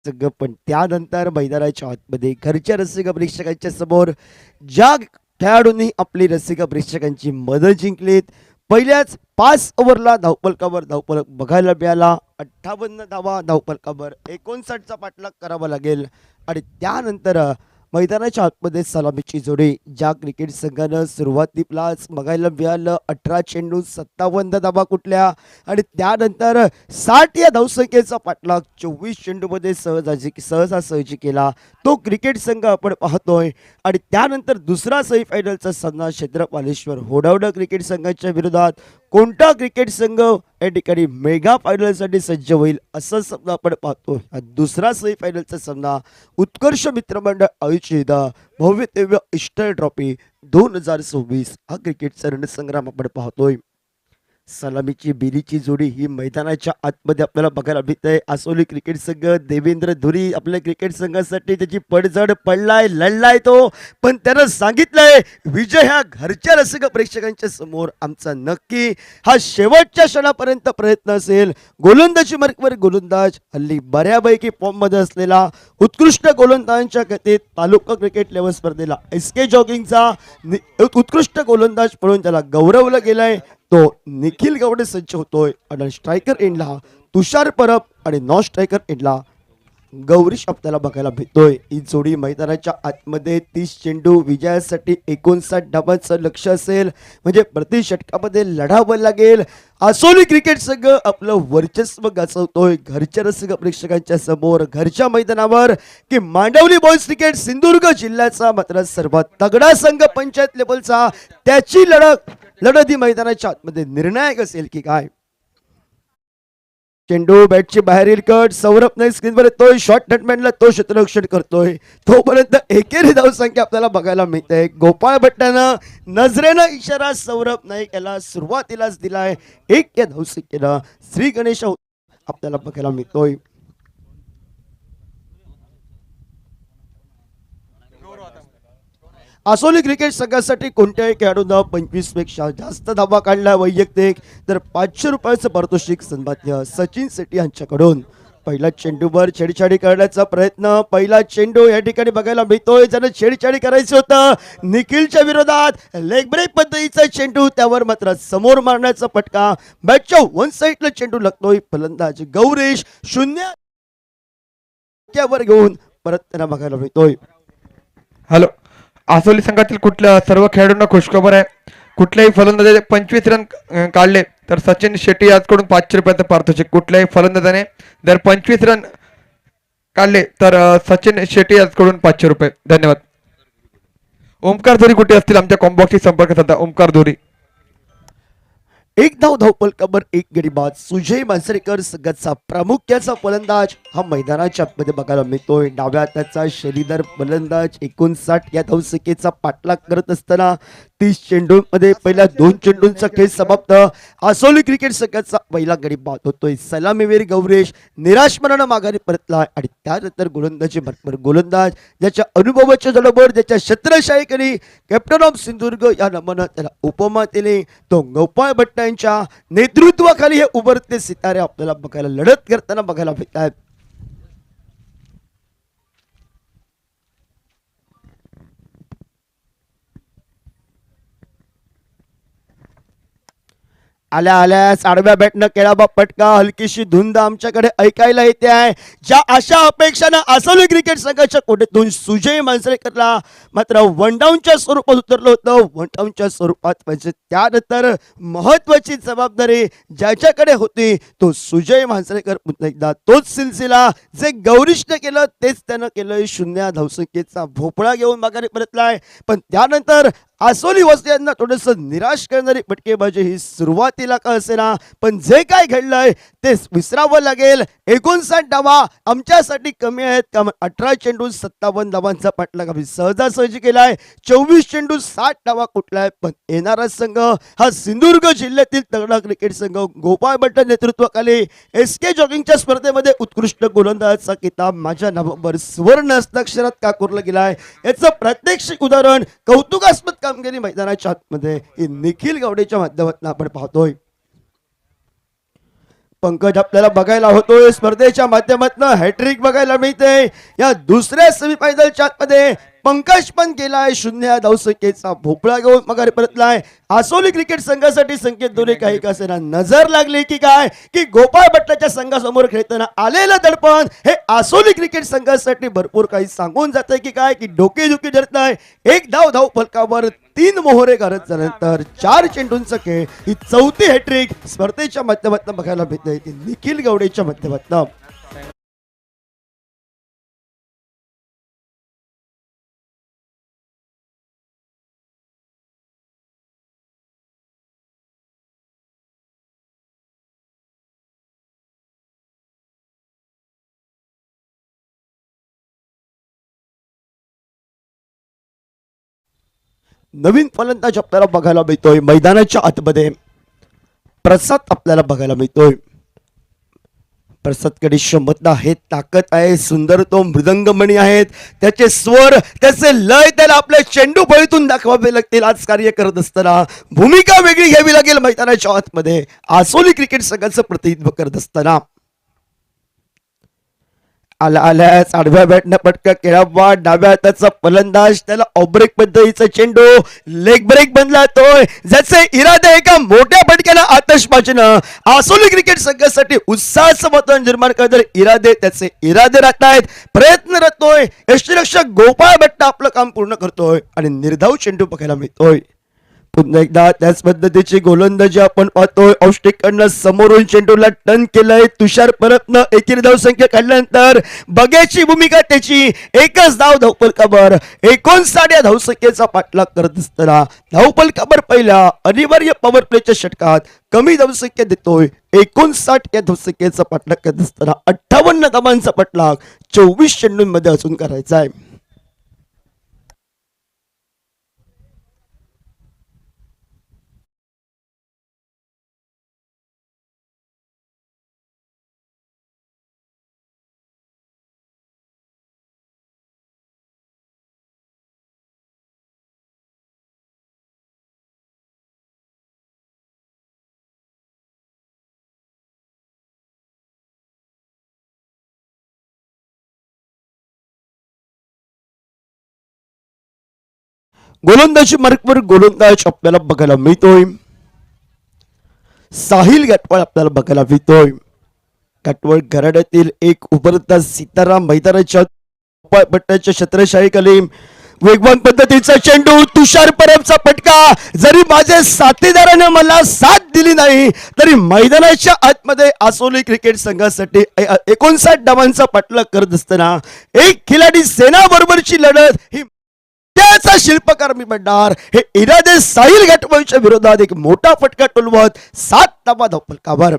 Speaker 3: संघ, पण त्यानंतर मैदानाच्या आतमध्ये घरच्या रसिक प्रेक्षकांच्या समोर ज्या खेळाडूंनी आपली रसिक प्रेक्षकांची मनं जिंकलीत, पहिल्याच 5 ओव्हरला धावफलकावर धावफलक बघायला मिळाला. 58 धावा धावफलकावर 59चा पाठलाग करावा लागेल. आणि त्यानंतर मैदानाच्या आतमध्ये सलामीची जोडी ज्या क्रिकेट संघानं सुरुवातीलाच बघायला मिळालं, 18 चेंडू 57 धावा कुठल्या, आणि त्यानंतर 60 या धावसंख्येचा पाठलाग 24 चेंडूमध्ये सहजासहजी केला तो क्रिकेट संघ आपण पाहतोय. आणि त्यानंतर दुसरा सेमीफायनलचा सामना क्षेत्रपालेश्वर होडावडा क्रिकेट संघाच्या विरोधात. कोणता क्रिकेट संघ या ठिकाणी मेगा फायनलसाठी सज्ज होईल असं सामना आपण पाहतो. दुसरा सेमीफायनलचा सामना उत्कर्ष मित्रमंडळ आयोजित भव्य ईस्टर ट्रॉफी 2026 हा क्रिकेटचा रणसंग्राम आपण पाहतोय. सलामीची बिरीची जोडी ही मैदानाच्या आतमध्ये आपल्याला बघायला मिळते. आसोली क्रिकेट संघ, देवेंद्र धुरी आपल्या क्रिकेट संघासाठी त्याची पडझड पडलाय, लढलाय तो, पण त्यानं सांगितलंय विजय हा घरच्या रसिक प्रेक्षकांच्या समोर आमचा नक्की हा शेवटच्या क्षणापर्यंत प्रयत्न असेल. गोलंदाजी मार्कवर गोलंदाज हल्ली बऱ्यापैकी फॉर्ममध्ये असलेला उत्कृष्ट गोलंदाजांच्या गतीत तालुका क्रिकेट लेवल स्पर्धेला SK जॉगिंगचा उत्कृष्ट गोलंदाज म्हणून त्याला गौरवलं गेलंय. तो निखिल गवडे सज्ज होतोय. आणि स्ट्रायकर एंडला तुषार परब आणि नॉन स्ट्रायकर एंडला गौरीश आपल्याला बघायला भेटतोय. ही जोडी मैदानाच्या आतमध्ये 30 चेंडू विजयासाठी 59 धावांचं लक्ष असेल, म्हणजे प्रति षटकामध्ये लढावं लागेल. आसोली क्रिकेट संघ आपलं वर्चस्व गाजवतोय घरच्या रसिक प्रेक्षकांच्या समोर घरच्या मैदानावर, की मांडवली बॉयज क्रिकेट सिंधुदुर्ग जिल्ह्याचा मात्र सर्वात तगडा संघ पंचायत लेवलचा, त्याची लढत ही मैदानाच्या आतमध्ये निर्णायक असेल की काय. चेंडू बॅटची बाहेरील कट, सौरभ नाही स्क्रीनवर येतोय, शॉर्ट नटमॅनला तो क्षेत्ररक्षण करतोय. तोपर्यंत एकेरी धावसंख्या आपल्याला बघायला मिळते. गोपाळ भट्टानं नजरेनं इशारा सौरभ नाईक याला सुरुवातीलाच दिलाय. 1 या धावसंख्येनं श्री गणेश आपल्याला बघायला मिळतोय. आसोली क्रिकेट संघासाठी कोणत्याही खेळाडूंना 25 पेक्षा जास्त धावा काढला वैयक्तिक तर 500 रुपयाचं पारितोषिक सन्मान्य सचिन सेठी यांच्याकडून. पहिला चेंडूवर छेडछाडी करण्याचा प्रयत्न, पहिला चेंडू या ठिकाणी बघायला मिळतोय. ज्यानं छेडछाडी करायचं होतं निखिलच्या विरोधात, लेग ब्रेक पद्धतीचा चेंडू, त्यावर मात्र समोर मारण्याचा फटका. बॅटच्या वन साईडला चेंडू लागतोय. फलंदाज गौरीश 0 वर घेऊन परत त्यांना बघायला मिळतोय.
Speaker 2: हॅलो, आसोली संघातील कुठल्या सर्व खेळाडूंना खुशखबर आहे. कुठल्याही फलंदाजाने 25 रन काढले तर सचिन शेट्टी याचकडून 500 रुपयाचं पारितोषिक. कुठल्याही फलंदाजाने जर 25 रन काढले तर सचिन शेट्टी याचकडून 500 रुपये. धन्यवाद. ओमकार धोरी कुठे असतील आमच्या कॉम्बॉक्सशी संपर्क साधा. ओमकार धोरी.
Speaker 3: 1 धावफलकावर 1 गडी बाद. सुजय मांजरेकर संघाचा प्रामुख्याचा फलंदाज हा मैदानाच्या आतमध्ये बघायला मिळतोय. डाव्या हाताचा शैलीदार फलंदाज 59 या धावसंख्येचा पाठलाग करत असताना 30 चेंडूंमध्ये पहिल्या 2 चेंडूंचा खेळ समाप्त. आसोली क्रिकेट संघाचा पहिला गडी बाद होतोय. सलामीवीर गौरीश निराश मनानं माघारी परतलाय. आणि त्यानंतर गोलंदाजी मार्कवर गोलंदाज ज्याच्या अनुभवाच्या जोरावर, ज्याच्या छत्रशाहीकडे कॅप्टन ऑफ सिंधुदुर्ग या नामानं त्याला उपमा दिली, तो गोपाळ भट्ट यांच्या नेतृत्वाखाली हे उभरते सितारे आपल्याला बघायला लढत करताना बघायला भेटतात. आल्या आल्या आडव्या बॅटनं केळाबा पटका, हलकीशी धुंद आमच्याकडे ऐकायला येते आहे. ज्या अशा अपेक्षानं आसोली क्रिकेट संघाच्या कोट्यातून सुजय मांजरेकरला मात्र वन डाऊनच्या स्वरूपात उतरलं होतं. वन डाऊनच्या स्वरूपात म्हणजे त्यानंतर महत्वाची जबाबदारी ज्याच्याकडे होती तो सुजय मांजरेकर. पुन्हा एकदा तोच सिलसिला जे गौरीशने केलं तेच त्यानं केलं. 0 धावसंख्येचा भोपळा घेऊन माघारी परतलाय. पण त्यानंतर आसोली वासियांना थोडंसं निराश करणारी फटकेबाजी ही सुरुवातीला का असेना, पण जे काय घडलंय ते विसरावं लागेल. 59 धावा आमच्यासाठी कमी आहेत, कारण 18 चेंडू 57 धावांचा पाठलाग आम्ही सहजासहजी केलाय. 24 चेंडू 60 धावा कुठलाय. पण येणारा संघ हा सिंधुदुर्ग जिल्ह्यातील तगडा क्रिकेट संघ गोपाळ भट्ट नेतृत्वाखाली SK जॉगिंगच्या स्पर्धेमध्ये उत्कृष्ट गोलंदाजाचा किताब माझ्या नावावर सुवर्ण हस्ताक्षरात का कोरला गेलाय याचं प्रात्यक्षिक उदाहरण कौतुकास्पद कामगिरी मैदानाच्या आतमध्ये निखिल गवडेच्या माध्यमातून आपण पाहतोय. पंकज आपल्याला बघायला होतोय स्पर्धेच्या माध्यमातून हॅट्रिक बघायला मिळते या दुसऱ्या सेमीफायनलच्या आतमध्ये. पंकज पण गेलाय 0 धावसंख्येचा भोपळा घेऊन मगारी परतलाय. आसोली क्रिकेट संघासाठी संकेत दोरे काही का असेना नजर लागली की काय की गोपाळ भट्टाच्या संघासमोर खेळताना आलेलं दडपण हे आसोली क्रिकेट संघासाठी भरपूर काही सांगून जात आहे की काय की डोकेदुखी ठरत आहे. एक धाव फलकावर 3 मोहरे करत झाल्यानंतर 4 चेंडूंचा खेळ ही 4थी हॅट्रिक स्पर्धेच्या माध्यमातून बघायला मिळते ती निखिल गवडेच्या माध्यमातून. नवीन फलंदाज आपल्याला बघायला मिळतोय मैदानाच्या आतमध्ये प्रसाद आपल्याला बघायला मिळतोय. प्रसादकडे क्षमता आहे, ताकद आहे, सुंदर तो मृदंगमणी आहेत, त्याचे स्वर त्याचे लय त्याला आपल्या चेंडू फळीतून दाखवावे लागतील. आज कार्य करत असताना भूमिका वेगळी घ्यावी लागेल मैदानाच्या आतमध्ये आसोली क्रिकेट संघाचं प्रतिनिधित्व करत असताना. आल्याच आडव्या बॅटनं पटका केळावा डाव्या हाताचा फलंदाज त्याला ऑब्रेक पद्धतीचा चेंडू लेग ब्रेक बनला तोय ज्याचे इरादे एका मोठ्या फटक्याला आतषबाजीनं आसोली क्रिकेट संघासाठी उत्साहाचं वातावरण निर्माण करत इरादे त्याचे इरादे राहतायत प्रयत्न राहतोय. यष्टीरक्षक गोपाळ भट्ट आपलं काम पूर्ण करतोय आणि निर्धाव चेंडू बघायला मिळतोय. पुन्हा एकदा त्याच पद्धतीची गोलंदाजी आपण पाहतोय. औष्टिककडनं समोरून चेंडूला टर्न केलंय. तुषार परतनं एकेरी धावसंख्या काढल्यानंतर बघ्याची भूमिका त्याची एकच धावफलकावर 59 या धावसंख्येचा पाठलाग करत असताना धावफलकावर पहिल्या अनिवार्य पॉवर प्लेच्या षटकात कमी धावसंख्या देतोय. 59 या धावसंख्येचा पाठलाग करत असताना 58 धावांचा पाठलाग 24 चेंडूंमध्ये अजून करायचा आहे. गोलंदाजी मार्कवर गोलंदाज आपल्याला बघायला मिळतोय. साहिल गाटवाळ आपल्याला बघायला मिळतोय. गाटवाळ घराण्यातील एक उभरता सितारा मैदानाच्या भट्टाच्या छत्रशाही कलीम वेगवान पद्धतीचा चेंडू तुषार परबचा पटका. जरी माझ्या साथीदाराने मला साथ दिली नाही तरी मैदानाच्या आतमध्ये आसोली क्रिकेट संघासाठी 59 धावांचा पाठलाग करत असताना एक खिलाडी सेना बरोबरची लढत ही त्याचा शिल्पकार मी म्हणणार हे इरादे साहिल गाटवाळच्या विरोधात एक मोठा फटका टोलवत 7 धावा धावफलकावर.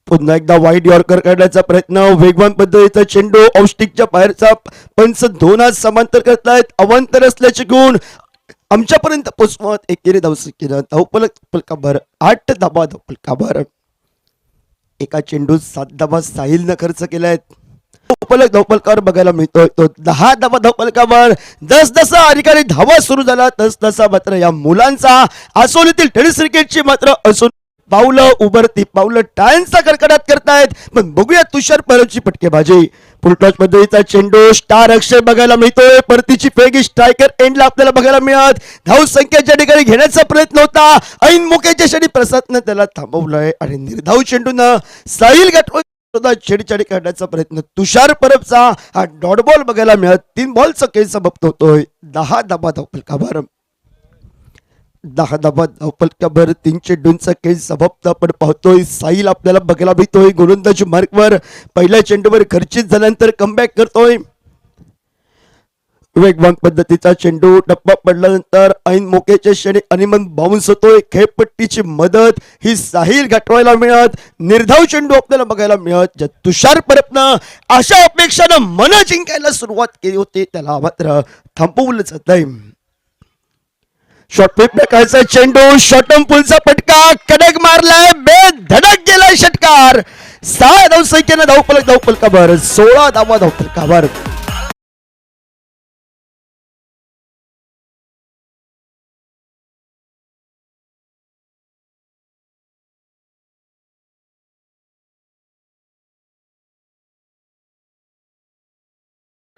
Speaker 3: पुन्हा एकदा वाईड यॉर्कर करण्याचा प्रयत्न वेगवान पद्धतीचा चेंडू औष्टिकच्या बाहेरचा पंच 2 समांतर करतायत. अवांतर असल्याचे गुण आमच्यापर्यंत पोचवत एकेरी धावसंख्येनं धावफलकावर 8 धावा धावफलकावर. एका चेंडूत 7 धावा साहिलनं खर्च केलाय. धावफलकावर बघायला मिळतोय तो 10 धावा धावफलकावर. जसजसा अधिकारी धावा सुरू झाला तसतसा मात्र या मुलांचा आसोलीतील टेनिस क्रिकेटची मात्र असून पावलं उभरती पावलं टाळ्यांचा कडकडाट करतायत. पण बघूया तुषार परबची फटकेबाजी. फुलटॉस पद्धतीचा चेंडू स्टार अक्षय बघायला मिळतोय. परतीची फेगी स्ट्रायकर एंडला आपल्याला बघायला मिळत. धाव संख्या ज्या ठिकाणी घेण्याचा प्रयत्न होता ऐन मोक्याच्या क्षणी प्रसादनं त्याला थांबवलंय आणि निर्धाव चेंडूनं साहिल गाटवाळ छेडछाडी काढण्याचा प्रयत्न तुषार परबचा हा डॉट बॉल बघायला मिळत. 3 बॉलचा खेळ समाप्त होतोय 10 धावा धावफलकावर. 10 धावा धावफलकावर 3 चेंडूंचा खेळ समाप्त आपण पाहतोय. साहिल आपल्याला बघायला मिळतोय गोलंदाजी मार्कवर पहिल्या चेंडूवर खर्चित झाल्यानंतर कमबॅक करतोय. वेगवान पद्धतीचा चेंडू टप्पा पडल्यानंतर ऐन मोक्याच्या क्षणी अनिमन बाउन्स होतोय. खेळपट्टीची मदत ही साहिल गाठवायला मिळत. निर्धाव चेंडू आपल्याला बघायला मिळत. ज्या तुषार परबनं अशा अपेक्षानं मन जिंकायला सुरुवात केली होती त्याला मात्र थांबवलं जात आहे. शॉर्ट फ्लिप फेकायचा चेंडू शॉर्टम पुलचा पटका कडक मारलाय बेधडक गेलाय षटकार. 6 धावसंख्येनं धावफलकावर 16 धावा धावफलकावर.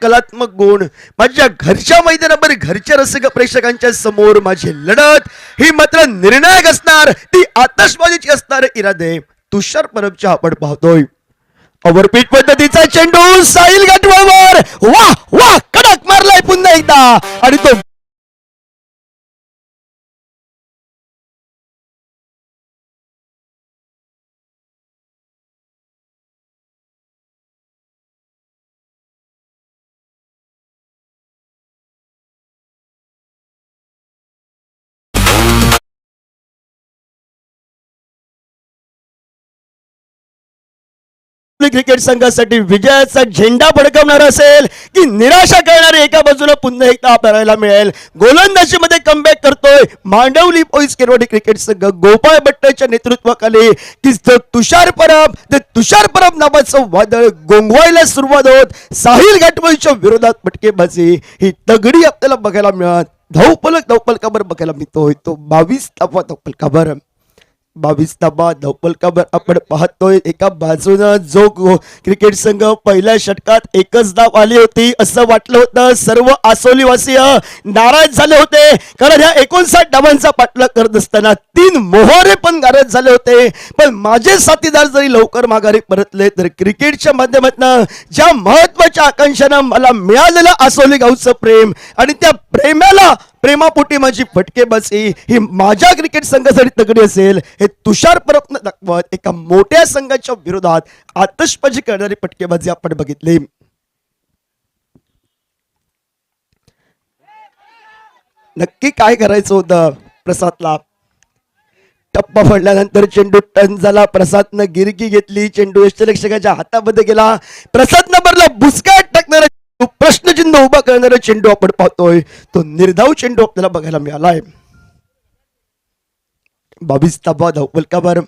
Speaker 3: कलात्मक गुण माझ्या घरच्या मैदानावर घरच्या रसिक प्रेक्षकांच्या समोर माझी लढत ही मात्र निर्णायक असणार, ती आतषबाजीची असणार. इरादे तुषार परबच्या आपण पाहतोय. ओव्हरपीच पद्धतीचा चेंडू साहिल गटवळवर, वा वा कडक मारलाय पुन्हा एकदा आणि तो क्रिकेट संघासाठी विजयाचा झेंडा फडकवणार असेल की निराशा करणारे एका बाजूला पुन्हा एकदा आपल्याला मिळेल. गोलंदाजीमध्ये कमबॅक करतोय मांडवली बॉईज केरवाडी क्रिकेट संघ गोपाळ भट्टच्या नेतृत्वाखाली की तुषार परब नावाचं वादळ गोंगवायला सुरुवात होत साहिल घाटवळच्या विरोधात फटकेबाजी ही तगडी आपल्याला बघायला मिळत. धावपलकावर बघायला मिळतोय तो 22 धावपलकावर 22 धावपलकावर आपण पाहतोय. एका बाजूनं जो क्रिकेट संघ पहिल्या षटकात एकच धाव आली होती असं वाटलं होतं, सर्व आसोलीवासीय नाराज झाले होते कारण ह्या 59 धावांचा पाठलाग करत असताना 3 मोहरे पण नाराज झाले होते. पण माझे साथीदार जरी लवकर माघारी परतले तर क्रिकेटच्या माध्यमातून ज्या महत्वाच्या आकांक्षानं मला मिळालेलं आसोली गावचं प्रेम आणि त्या प्रेमापोटी माझी फटकेबाजी ही माझ्या क्रिकेट संघासाठी तगडी असेल हे तुषार परबनं दाखवत एका मोठ्या संघाच्या विरोधात आतषबाजी करणारी फटकेबाजी आपण बघितली. नक्की काय करायचं होतं प्रसादला? टप्पा पडल्यानंतर चेंडू टर्न झाला, प्रसादनं गिरकी घेतली, चेंडू यष्टिरक्षकाच्या हातामध्ये गेला, प्रसादनं भरला बुसकाट टाकणारा प्रश्नचिन्ह उभा करणारा चेंडू आपण पाहतोय. तो निर्धाव चेंडू आपल्याला बघायला मिळालाय. 22 धावपलकावर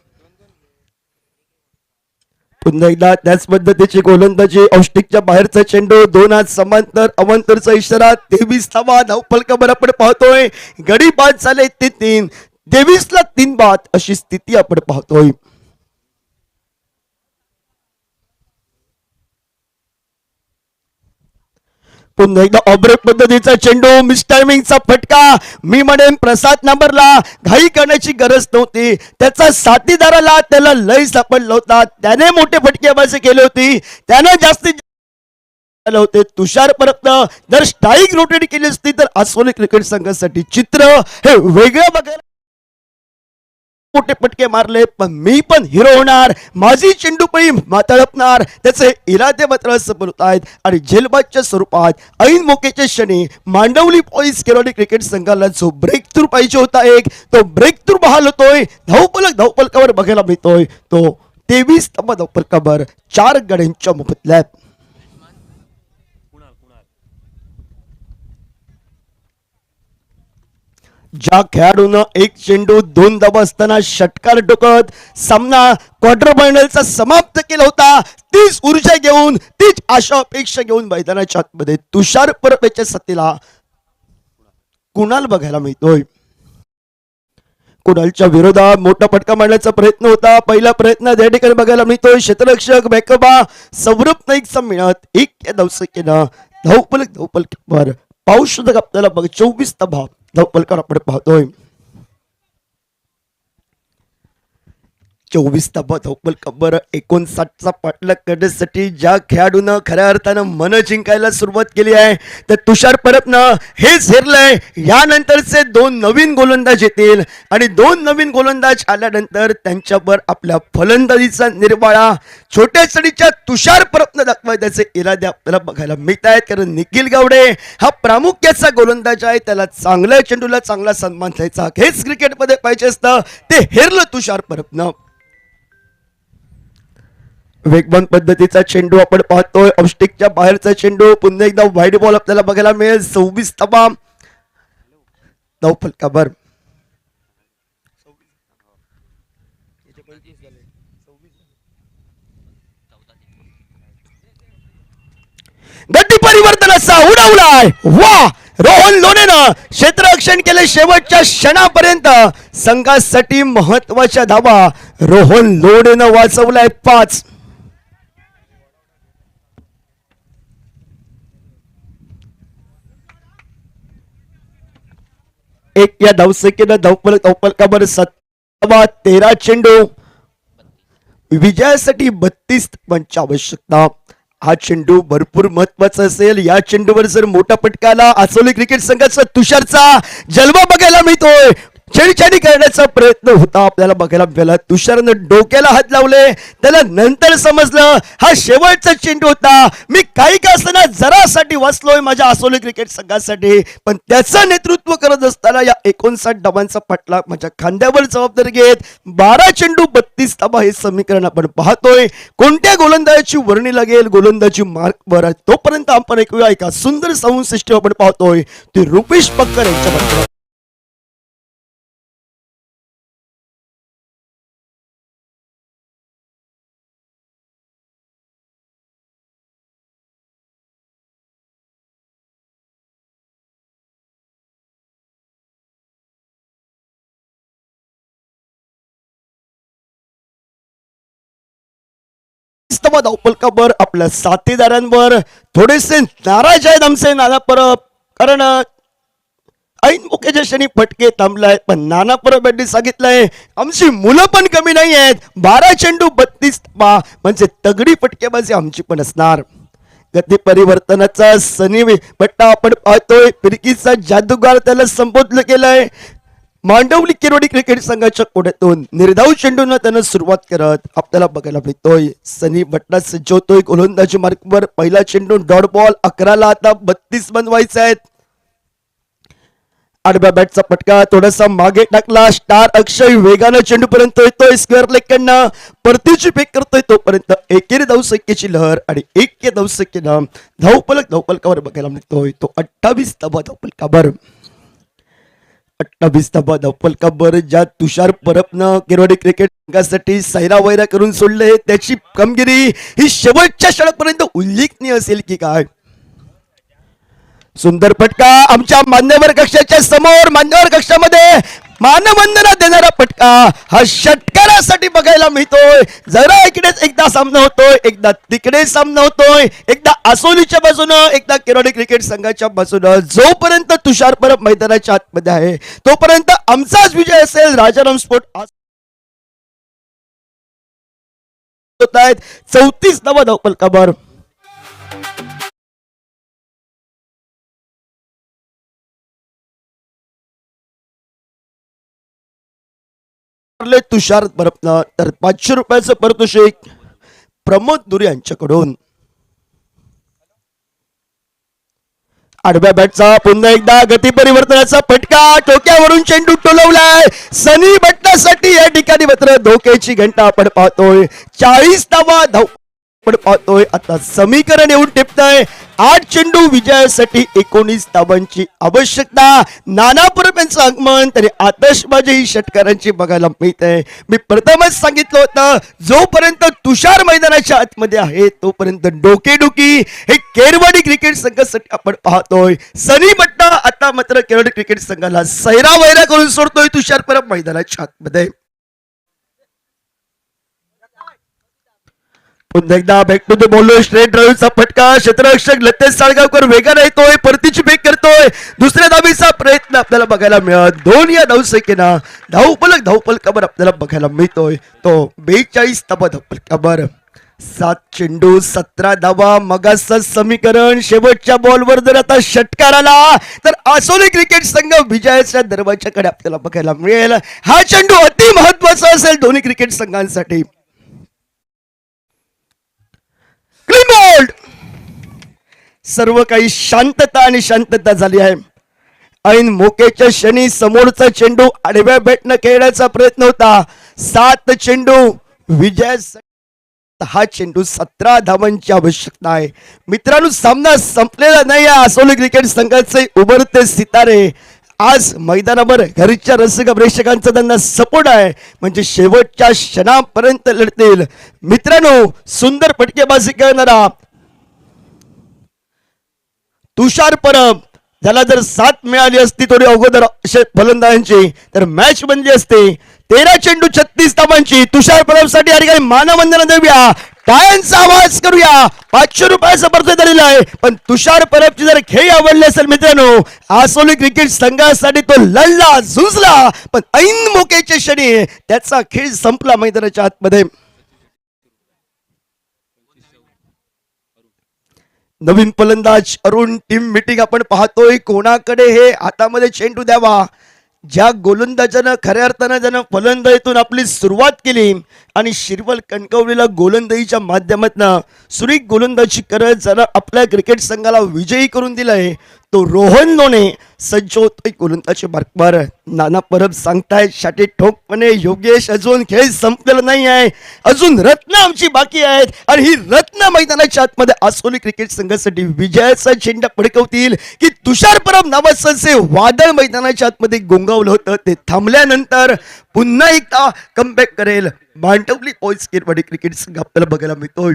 Speaker 3: पुन्हा एकदा त्याच पद्धतीची गोलंदाजी. औष्टिकच्या बाहेरचा चेंडू, 2 हात समांतर अवांतरचा इशारा. 23 धावपलकावर आपण पाहतोय. गडी बाद झाले ते 3, 23 ला 3 बाद अशी स्थिती आपण पाहतोय. पुन्हा एकदा ऑब्रेक पद्धतीचा चेंडू, मिस टायमिंगचा फटका. मी म्हणेन प्रसाद नंबरला घाई करण्याची गरज नव्हती, त्याचा साथीदाराला त्याला लय सापडला होता, त्याने मोठे फटकेबाजी केली होती, त्याने जास्तीत होते. तुषार परबनं जर स्ट्राईक रोटेट केली असती तर आसोली क्रिकेट संघासाठी चित्र हे वेगळं बघायला मोठे फटके मारले. पण मी पण हिरो होणार, माझी चेंडूपळी मातळपणार, त्याचे इरादे मात्र सफल होत आहेत आणि झेलबादच्या स्वरूपात ऐन मोकेच्या क्षणी मांडवली बॉईज केरवाडी क्रिकेट संघाला जो ब्रेक थ्रू पाहिजे होता तो ब्रेक थ्रू बहाल होतोय. धावपलकावर बघायला मिळतोय तो 23 धावपलकावर 4 गड्यांच्या मोबदल्यात. ज्या खेळाडूनं एक चेंडू 2 धावा असताना षटकार टोकत सामना क्वार्टर फायनलचा समाप्त केला होता, तीच ऊर्जा घेऊन, तीच आशा अपेक्षा घेऊन मैदानाच्या आतमध्ये तुषार परब याच्या साथीला कुणाल बघायला मिळतोय. कुणालच्या विरोधात मोठा फटका मारण्याचा प्रयत्न होता. पहिला प्रयत्न त्या ठिकाणी बघायला मिळतोय. क्षेत्ररक्षक बॅकबा सौरभ नाईकचा मिळत 1 धावसंख्येनं धावपलकावर पाहू शकतो आपल्याला बघ 24 धावपलकावर आपण पाहतोय. 24 धावपलकावर 59चा पाठलाग करण्यासाठी ज्या खेळाडूनं खऱ्या अर्थानं मन जिंकायला सुरुवात केली आहे तर तुषार परबनं हेच हेरलंय. यानंतरचे 2 नवीन गोलंदाज येतील आणि 2 नवीन गोलंदाज आल्यानंतर त्यांच्यावर आपल्या फलंदाजीचा निर्वाळा छोट्या सडीच्या तुषार परबनं दाखवाय त्याचे इरादे आपल्याला बघायला मिळत आहेत. कारण निखिल गावडे हा प्रामुख्याचा गोलंदाज आहे, त्याला चांगल्या चेंडूला चांगला सन्मान द्यायचा हेच क्रिकेटमध्ये पाहिजे असतं, ते हेरलं तुषार परबनं. वेगवान पद्धतीचा चेंडू आपण पाहतोय. ऑफस्टिकच्या बाहेरचा चेंडू, पुन्हा एकदा व्हाईट बॉल आपल्याला बघायला मिळेल. 26 धावपलकावर गती परिवर्तनाचा उडवलाय. वा, रोहन लोणेनं क्षेत्ररक्षण केले शेवटच्या क्षणापर्यंत. संघासाठी महत्वाच्या धावा रोहन लोणेनं वाचवलाय 5. 1 या धावसंख्येनं धावपलकावर 13 चेंडू विजयासाठी 32 धावांची आवश्यकता. हा चेंडू भरपूर महत्वाचा असेल. या चेंडूवर जर मोठा फटका आला आसोली क्रिकेट संघाचा तुषारचा जलवा बघायला मिळतोय. छेडछाडी करण्याचा प्रयत्न होता आपल्याला बघायला मिळाला. तुषारनं डोक्याला हात लावले. त्याला नंतर समजलं हा शेवटचा चेंडू होता. मी काही का असताना जरासाठी वाचलोय माझ्या आसोली क्रिकेट संघासाठी, पण त्याचं नेतृत्व करत असताना या 59 धावांचा पटला माझ्या खांद्यावर जबाबदारी घेत 12 चेंडू 32 धावा हे समीकरण आपण पाहतोय. कोणत्या गोलंदाजाची वर्णी लागेल गोलंदाजी मार्कवर तोपर्यंत आपण ऐकूया. एका सुंदर साऊंड सिस्टम आपण पाहतोय ते रुपेश पक्कर यांच्या. धावपलकावर आपल्या साथीदारांवर थोडेसे नाराज आहेत आमचे नाना परब, कारण ऐन मुख्याच्या क्षणी फटके थांबलाय. पण नाना परब यांनी सांगितलंय आमची मुलं पण कमी नाही आहेत. 12 चेंडू 32 धावा म्हणजे तगडी फटकेबाजी आमची पण असणार. गती परिवर्तनाचा सनी पट्टा आपण पाहतोय. फिरकीचा जादूगार त्याला संबोधलं गेलंय. मांडवली किरवडी क्रिकेट संघाच्या कोड्यातून निर्धाव चेंडूंना त्यानं सुरुवात करत आपल्याला बघायला मिळतोय. सनी बट्टा सज्ज होतोय गोलंदाजी मार्कवर. पहिला चेंडू डॉट बॉल 11ला आता 32 बनवायचे आहेत. आडव्या बॅटचा फटका थोडासा मागे टाकला. स्टार अक्षय वेगानं चेंडू पर्यंत येतोय. स्क्वेअर लेग कडनं परतीची फेक करतोय. तोपर्यंत एकेरी धावसंख्येची लहर आणि 1 या धावसंख्येनं धावपलकावर बघायला मिळतोय. तो 28 धावा धावपलकावर. 28 धावा धावपलकावर ज्या तुषार परबनं किरवडी क्रिकेट संघासाठी सैरा वैरा करून सोडले त्याची कामगिरी ही शेवटच्या षटकापर्यंत उल्लेखनीय असेल की काय. सुंदर फटका आमच्या मान्यवर कक्षाच्या समोर. मान्यवर कक्षामध्ये मानवंदना देणारा फटका हा षटकारासाठी बघायला मिळतोय. जरा इकडेच एकदा सामना होतोय, एकदा तिकडे सामना होतोय, एकदा आसोलीच्या बाजूनं एकदा किरवडी क्रिकेट संघाच्या बाजूनं. जोपर्यंत तुषार परब मैदानाच्या आतमध्ये आहे तोपर्यंत आमचाच विजय असेल. राजाराम स्पोर्ट होत आहेत 34 धावा धावपलकावर. तुषार परबनं तर 500 रुपयाचं पारितोषिक प्रमोद दुरे यांच्याकडून. आडव्या बॅटचा पुन्हा एकदा गती परिवर्तनाचा फटका. टोक्यावरून चेंडू टोलवलाय. सनी बट्टासाठी या ठिकाणी मात्र धोक्याची घंटा आपण पाहतोय. 40 धावा आपण पाहतोय. आता समीकरण येऊन टिपतंय 8 चेंडू विजयासाठी 19 धावांची आवश्यकता. नाना परब यांचं आगमन तरी आतषबाजी ही षटकारांची बघायला मिळते. मी प्रथमच सांगितलं होतं जोपर्यंत तुषार मैदानाच्या आतमध्ये आहे तोपर्यंत डोकेडुकी हे केरवाडी क्रिकेट संघासाठी आपण पाहतोय. सनी बट्टा आता मात्र केरवाडी क्रिकेट संघाला सैरा वैरा करून सोडतोय तुषार परब मैदानाच्या आतमध्ये. पुन्हा एकदा back to the ball straight ड्राईव्हचा फटका. क्षेत्ररक्षक लतेश साळगावकर वेगाने येतोय. परतीची फेक करतोय. दुसऱ्या धावीचा प्रयत्न आपल्याला बघायला मिळत. 2 या धावसंख्येनं धावपलकावर आपल्याला बघायला मिळतोय तो 42 धावा धावपलकावर. 7 चेंडू 17 धावा मगाचं समीकरण. शेवटच्या बॉलवर जर आता षटकार आला तर आसोली क्रिकेट संघ विजयाच्या दरवाजाकडे आपल्याला बघायला मिळेल. हा चेंडू अति महत्वाचा असेल दोन्ही क्रिकेट संघांसाठी. Clean bowled. सर्व काही शांतता आणि शांतता झाली आहे. ऐन मोकेच्या क्षणी समोरचा चेंडू आडव्या बॅटनं खेळण्याचा प्रयत्न होता. 7 चेंडू विजय. हा चेंडू 17 धावांची आवश्यकता आहे. मित्रांनो सामना संपलेला नाही आहे. आसोली क्रिकेट संघाचे उभरते सितारे आज मैदानावर घरच्या रसिक प्रेक्षकांचा त्यांना सपोर्ट आहे म्हणजे शेवटच्या क्षणापर्यंत लढतील. मित्रांनो सुंदर फटकेबाजी करणारा तुषार परब ज्याला जर साथ मिळाली असती थोडी अगोदर असे फलंदाजांची तर मॅच बनली असते. 13 चेंडू 36 धावांची. तुषार परबसाठी या ठिकाणी मानवंदना देऊया, टाळ्यांचा आवाज करूया. 500 रुपयाचा बर्थ झालेला आहे. पण तुषार परबची जर खेळ आवडली असेल मित्रांनो, आसोली क्रिकेट संघासाठी तो लढला झुंजला, पण ऐन मोक्याच्या क्षणी त्याचा खेळ संपला मैदानाच्या आतमध्ये. नवीन फलंदाज अरुण, टीम मीटिंग आपण पाहतोय. कोणाकडे हे हातामध्ये चेंडू द्यावा. ज्या गोलंदाजानं खऱ्या अर्थानं ज्यानं फलंदाजीतून आपली सुरुवात केली आणि शिरवल कणकवलीला गोलंदाजीच्या माध्यमातून सुरेख गोलंदाजी करत ज्यानं आपल्या क्रिकेट संघाला विजयी करून दिलाय, तो रोहन लोणे सज्ज होतोय गोलंदाजी मार्कवर. नाना परब सांगतायत शाटी ठोकपणे, योगेश अजून खेळ संपलेला नाही आहे, अजून रत्न आमची बाकी आहेत आणि ही रत्न मैदानाच्या आतमध्ये आसोली क्रिकेट संघासाठी विजयाचा झेंडा फडकवतील की तुषार परब नावाचं जे वादळ मैदानाच्या आतमध्ये गोंगावलं होतं ते थांबल्यानंतर पुन्हा एकदा कमबॅक करेल मांडवली बॉयज किरवाडी क्रिकेट संघ आपल्याला बघायला मिळतोय.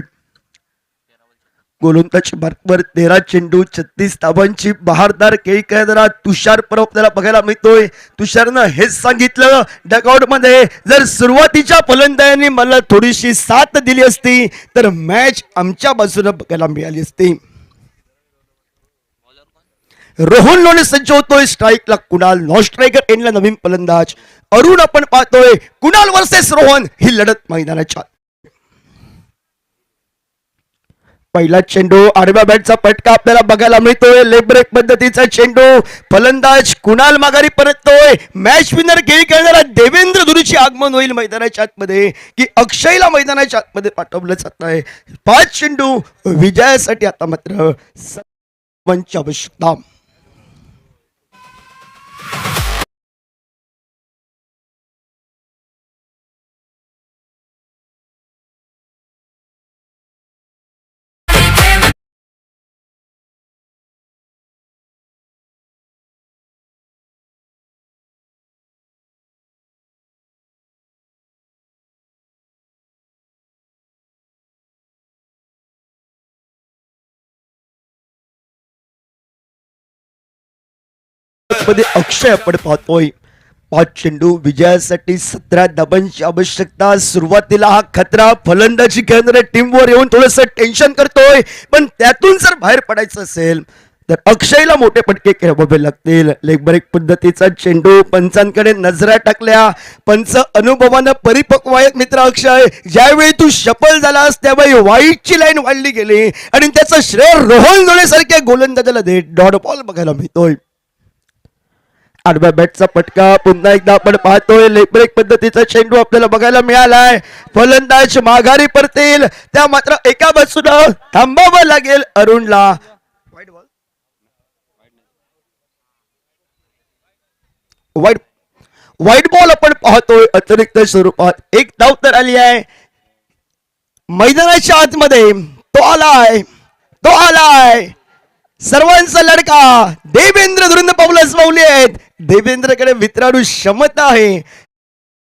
Speaker 3: गोलंदाजी मार्कवर 13 चेंडू 36 धावांची बहारदार खेळ खेळणारा तुषार परब आपल्याला बघायला मिळतोय. तुषारनं हेच सांगितलं डगआउट मध्ये, जर सुरुवातीच्या फलंदाजांनी मला थोडीशी साथ दिली असती तर मॅच आमच्या बाजूने बघायला मिळाली असती. रोहन लोणे सज्ज होतोय. स्ट्राईकला कुणाल, नॉन स्ट्रायकर एंडला नवीन फलंदाज अरुण आपण पाहतोय. कुणाल वर्सेस रोहन ही लढत मैदानाच्या. पहिला चेंडू आडव्या बॅटचा पटका आपल्याला बघायला मिळतोय. लेग ब्रेक पद्धतीचा चेंडू, फलंदाज कुणाल माघारी परततोय. मॅच विनर खेळ खेळणारा देवेंद्र धुरीचे आगमन होईल मैदानाच्या आतमध्ये की अक्षयला मैदानाच्या आतमध्ये पाठवलं जात आहे. 5 चेंडू विजयासाठी आता मात्र सर्वांची आवश्यकता. मध्ये अक्षय आपण पाहतोय. 5 चेंडू विजयासाठी 17 धावांची आवश्यकता. सुरुवातीला हा खतरा फलंदाजी खेळणाऱ्या टीमवर येऊन थोडस टेन्शन करतोय, पण त्यातून जर बाहेर पडायचं असेल तर अक्षयला मोठे पटके खेळवावे लागतील. लेग ब्रेक पद्धतीचा चेंडू, पंचांकडे नजरा टाकल्या. पंच अनुभवानं परिपक्व आहेत मित्र अक्षय. ज्यावेळी तू सफल झालास त्यावेळी वाईटची लाईन वाढली गेली आणि त्याचं श्रेय रोहन लोणे सारख्या गोलंदाजाला डॉट बॉल बघायला मिळतोय. आडव्या बॅटचा पटका पुन्हा एकदा आपण पाहतोय. लेग ब्रेक पद्धतीचा चेंडू आपल्याला बघायला मिळालाय. फलंदाज माघारी परतील, त्या मात्र एका बाजूला थांबावं लागेल अरुणला. वाईट बॉल आपण पाहतोय अतिरिक्त स्वरूपात. एक धाव तर आली आहे मैदानाच्या आतमध्ये. तो आलाय सर्वांचा लडका देवेंद्र धुरीनं पावलंच पावली आहेत. देवेंद्रकडे मित्रांनो क्षमता आहे,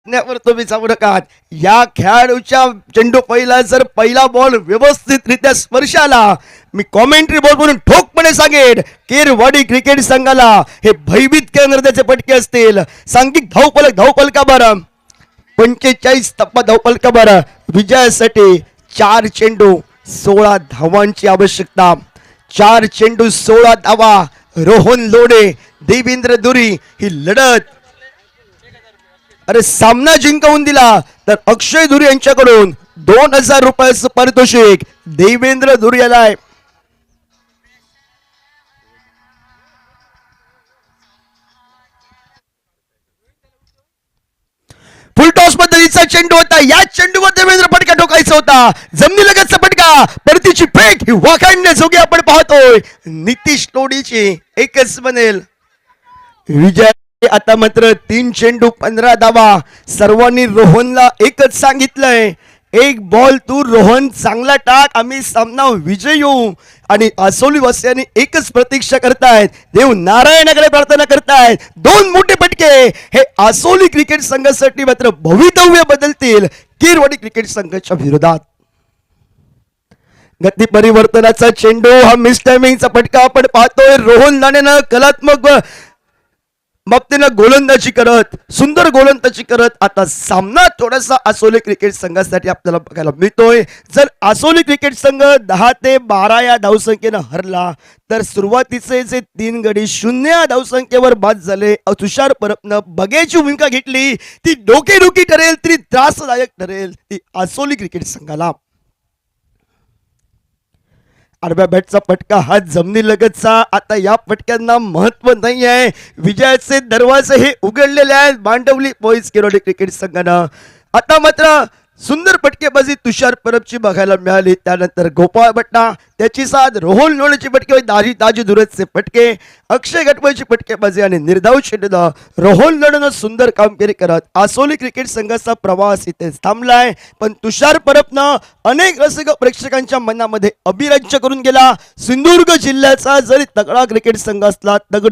Speaker 3: तुम्ही जाऊ नका. या खेळाडूच्या चेंडू पहिला बॉल व्यवस्थितरित्या स्पर्श आला, मी कॉमेंट्री बोर्ड म्हणून ठोकपणे सांगेन केरवाडी क्रिकेट संघाला हे भयभीत करणारे त्याचे पटके असतील. सांघिक धावपलकावर 45 टप्पा धावपलकावर विजयासाठी 4 चेंडू 16 धावांची आवश्यकता. 4 चेंडू 16 धावा. रोहन लोणे, देवेंद्र धुरी ही लढत सामना जिंकवून दिला तर अक्षय धुरी यांच्याकडून 2000 रुपयाचं पारितोषिक देवेंद्र धुरी याला आहे. फुल टॉस पद्धतीचा चेंडू होता. या चेंडूवर देवेंद्र फटका ठोकायचा होता. जमिनीलगतचा फटका, परतीची फेक ही वाखाणण्याजोगी आपण पाहतोय. नितीश लोणीची एकच बनेल विजय. आता मात्र 3 चेंडू 15 धावा. सर्वांनी रोहनला एकच सांगितलंय, एक बॉल तू रोहन चांगला टाक, आम्ही सामना विजयी होऊ. आणि आसोली वासियांनी एकच प्रतीक्षा करतायत, देव नारायणाकडे प्रार्थना करतायत. 2 मोठे फटके हे आसोली क्रिकेट संघासाठी मात्र भवितव्य बदलतील केरवाडी क्रिकेट संघाच्या विरोधात. गती परिवर्तनाचा चेंडू, हा मिस टायमिंगचा फटका आपण पाहतोय. रोहन लांडेनं कलात्मक बाबतीनं गोलंदाजी करत, सुंदर गोलंदाजी करत आता सामना थोडासा आसोली क्रिकेट संघासाठी आपल्याला बघायला मिळतोय. जर आसोली क्रिकेट संघ 10-12 या धावसंख्येनं हरला तर सुरुवातीचे जे 3 गडी 0 या धावसंख्येवर बाद झाले, तुषार परबनं बघ्याची भूमिका घेतली, ती डोकेदुखी ठरेल, ती त्रासदायक ठरेल ती आसोली क्रिकेट संघाला. आडव्या बॅटचा फटका हा जमिनी लगतचा. आता या फटक्यांना महत्व नाही आहे. विजयाचे दरवाजे हे उघडलेले आहेत मांडवली बॉईज किरोडी क्रिकेट संघानं. आता मात्र सुंदर फटकेबाजी तुषार परबची बघायला मिळाली. त्यानंतर गोपाळ भट्टा, त्याची साथ रोहन लोणीची फटके, दाजी दुरतचे फटके, अक्षय गटवळची फटकेबाजी आणि निर्धाव षटकानं रोहन लोणीनं सुंदर कामगिरी करत आसोली क्रिकेट संघाचा प्रवास इथे थांबलाय. पण तुषार परबनं अनेक रसिक प्रेक्षकांच्या मनामध्ये अभिराज्य करून गेला. सिंधुदुर्ग जिल्ह्याचा जरी तगडा क्रिकेट संघ असला, तगडी